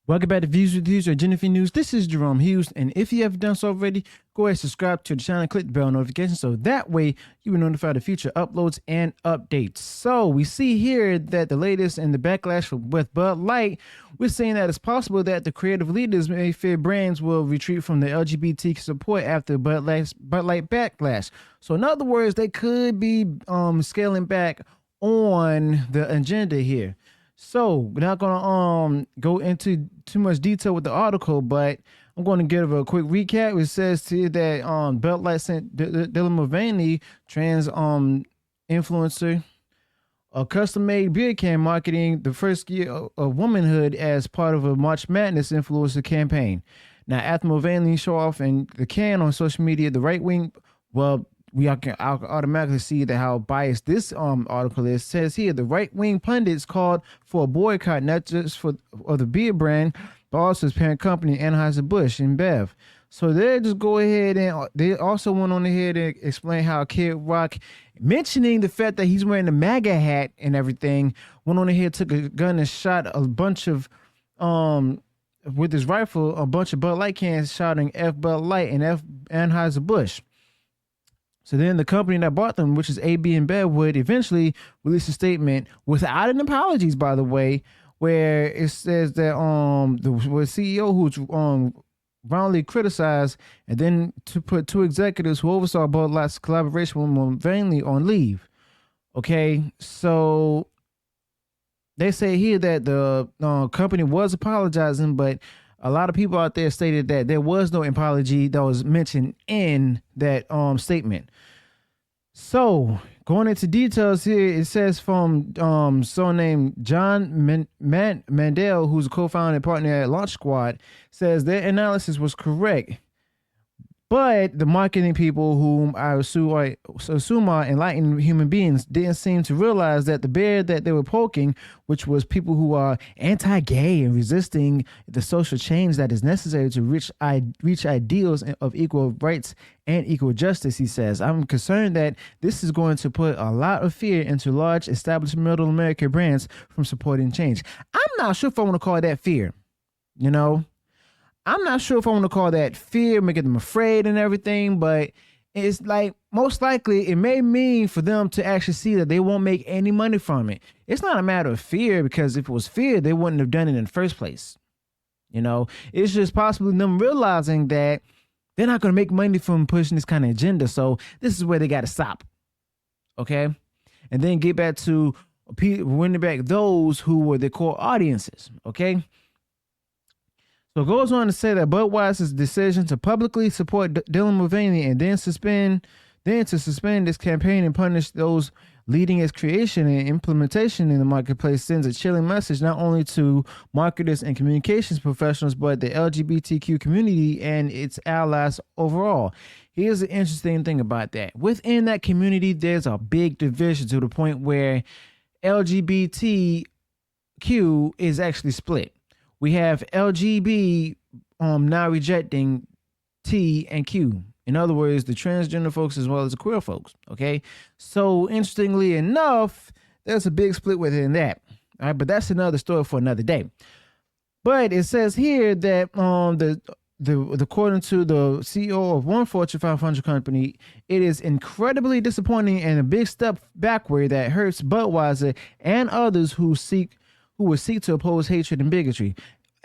Welcome back to Views with Hughes or Jennifer News. This is Jerome Hughes, and if you haven't done so already, go ahead and subscribe to the channel and click the bell notification so that way you will notify the future uploads and updates. So we see here that the latest in the backlash with Bud Light, we're saying that it's possible that the creative leaders may fear brands will retreat from the LGBT support after Bud Light backlash. So in other words, they could be scaling back on the agenda here. So we're not gonna go into too much detail with the article, but I'm going to give a quick recap. It says here that Bud Light sent Dylan Mulvaney, trans influencer, a custom-made beer can marketing the first year of womanhood as part of a March Madness influencer campaign. Now, after Mulvaney show off in the can on social media, the right wing, well, we can automatically see that how biased this article is. It says here the right-wing pundits called for a boycott, not just of the beer brand, but also its parent company, Anheuser-Busch InBev. So they just go ahead and they also went on ahead and explain how Kid Rock, mentioning the fact that he's wearing a MAGA hat and everything, went on ahead, took a gun and shot a bunch of with his rifle, a bunch of Bud Light cans, shouting F Bud Light and F Anheuser-Busch. So then the company that bought them, which is AB InBev, would eventually release a statement without an apologies, by the way, where it says that the CEO who's roundly criticized, and then to put two executives who oversaw Bud Light's collaboration with Mulvaney on leave. Okay, so they say here that the company was apologizing, but a lot of people out there stated that there was no apology that was mentioned in that statement. So going into details here, it says from someone named John Mandel, who's a co-founder and partner at Launch Squad, says their analysis was correct. But the marketing people, whom I assume are enlightened human beings, didn't seem to realize that the bear that they were poking, which was people who are anti-gay and resisting the social change that is necessary to reach ideals of equal rights and equal justice, he says. I'm concerned that this is going to put a lot of fear into large established middle American brands from supporting change. I'm not sure if I want to call that fear, you know? I'm not sure if I want to call that fear, making them afraid and everything, but it's like most likely it may mean for them to actually see that they won't make any money from it. It's not a matter of fear, because if it was fear, they wouldn't have done it in the first place. You know, it's just possibly them realizing that they're not going to make money from pushing this kind of agenda. So this is where they got to stop. Okay. And then get back to winning back those who were the core audiences. Okay. So it goes on to say that Budweiser's decision to publicly support Dylan Mulvaney and then to suspend this campaign and punish those leading its creation and implementation in the marketplace sends a chilling message not only to marketers and communications professionals, but the LGBTQ community and its allies overall. Here's the interesting thing about that. Within that community, there's a big division to the point where LGBTQ is actually split. We have LGB now rejecting T and Q. In other words, the transgender folks as well as the queer folks. Okay. So interestingly enough, there's a big split within that. All right. But that's another story for another day. But it says here that according to the CEO of one Fortune 500 company, it is incredibly disappointing and a big step backward that hurts Budweiser and others who would seek to oppose hatred and bigotry.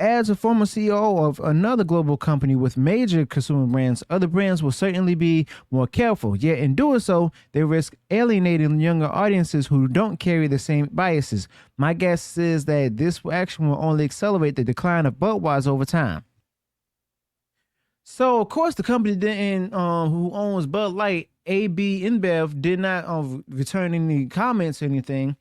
As a former CEO of another global company with major consumer brands, other brands will certainly be more careful. Yet in doing so, they risk alienating younger audiences who don't carry the same biases. My guess is that this action will only accelerate the decline of Budweiser over time. So, of course, the company didn't, who owns Bud Light, AB InBev, did not return any comments or anything.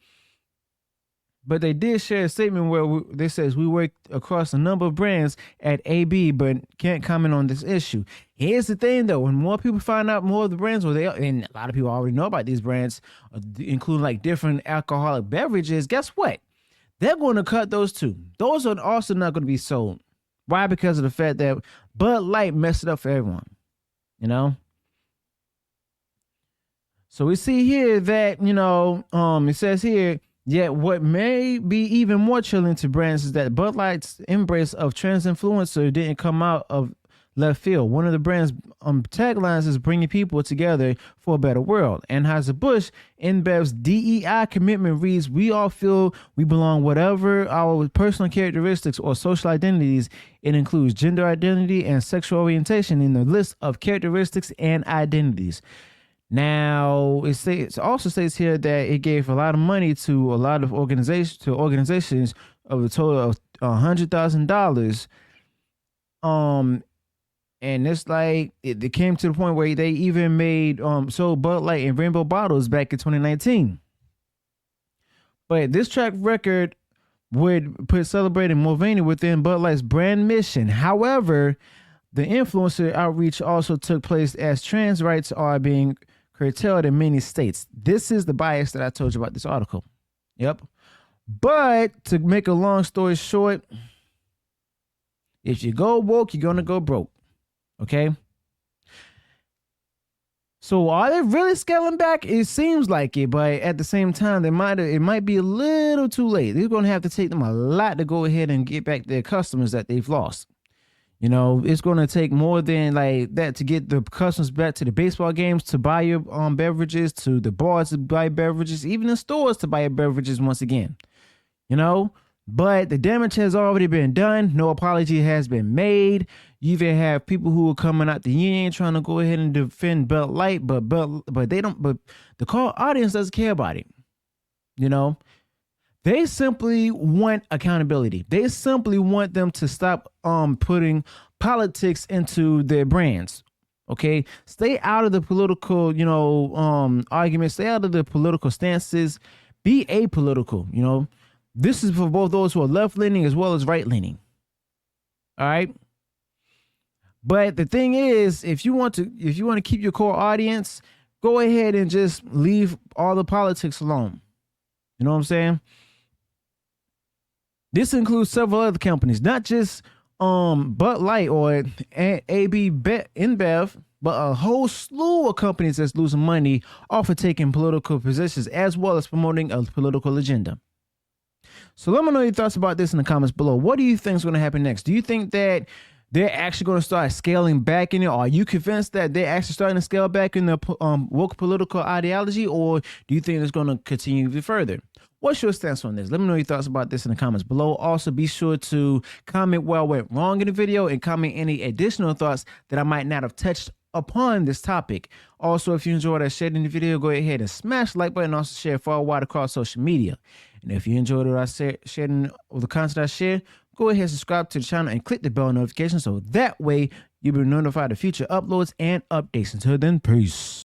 But they did share a statement where they says we work across a number of brands at AB, but can't comment on this issue. Here's the thing, though: when more people find out more of the brands, and a lot of people already know about these brands, including like different alcoholic beverages, guess what? They're going to cut those too. Those are also not going to be sold. Why? Because of the fact that Bud Light messed it up for everyone. You know. So we see here that it says here, Yet, what may be even more chilling to brands is that Bud Light's embrace of trans influencer didn't come out of left field. One of the brand's taglines is bringing people together for a better world. Anheuser-Busch InBev's DEI commitment reads, "We all feel we belong, whatever our personal characteristics or social identities. It includes gender identity and sexual orientation in the list of characteristics and identities." Now, it also states here that it gave a lot of money to a lot of organizations of a total of $100,000. And it's like it came to the point where they even made sold Bud Light in rainbow bottles back in 2019. But this track record would put celebrating Mulvaney within Bud Light's brand mission. However, the influencer outreach also took place as trans rights are being curtailed in many states. This is the bias that I told you about this article. Yep. But to make a long story short, if you go woke, you're gonna go broke. Okay. So are they really scaling back? It seems like it, but at the same time, it might be a little too late. They're gonna have to take them a lot to go ahead and get back their customers that they've lost. You know, it's going to take more than like that to get the customers back to the baseball games, to buy your beverages, to the bars to buy beverages, even the stores to buy your beverages once again. You know, but the damage has already been done. No apology has been made. You even have people who are coming out the union trying to go ahead and defend Bud Light, but they don't. But the core audience doesn't care about it. You know. They simply want accountability. They simply want them to stop putting politics into their brands. Okay, stay out of the political, arguments. Stay out of the political stances. Be apolitical. You know, this is for both those who are left leaning as well as right leaning. All right. But the thing is, if you want to keep your core audience, go ahead and just leave all the politics alone. You know what I'm saying? This includes several other companies, not just Bud Light or AB InBev, but a whole slew of companies that's losing money off of taking political positions as well as promoting a political agenda. So let me know your thoughts about this in the comments below. What do you think is going to happen next? Do you think that they're actually going to start scaling back in it? Or are you convinced that they're actually starting to scale back in the woke political ideology? Or do you think it's going to continue even further? What's your stance on this? Let me know your thoughts about this in the comments below. Also, be sure to comment where I went wrong in the video and comment any additional thoughts that I might not have touched upon this topic. Also, if you enjoyed or shared in the video, go ahead and smash the like button. Also, share far wide across social media. And if you enjoyed what I shared in the content I shared, go ahead and subscribe to the channel and click the bell notification so that way you'll be notified of future uploads and updates. Until then, peace.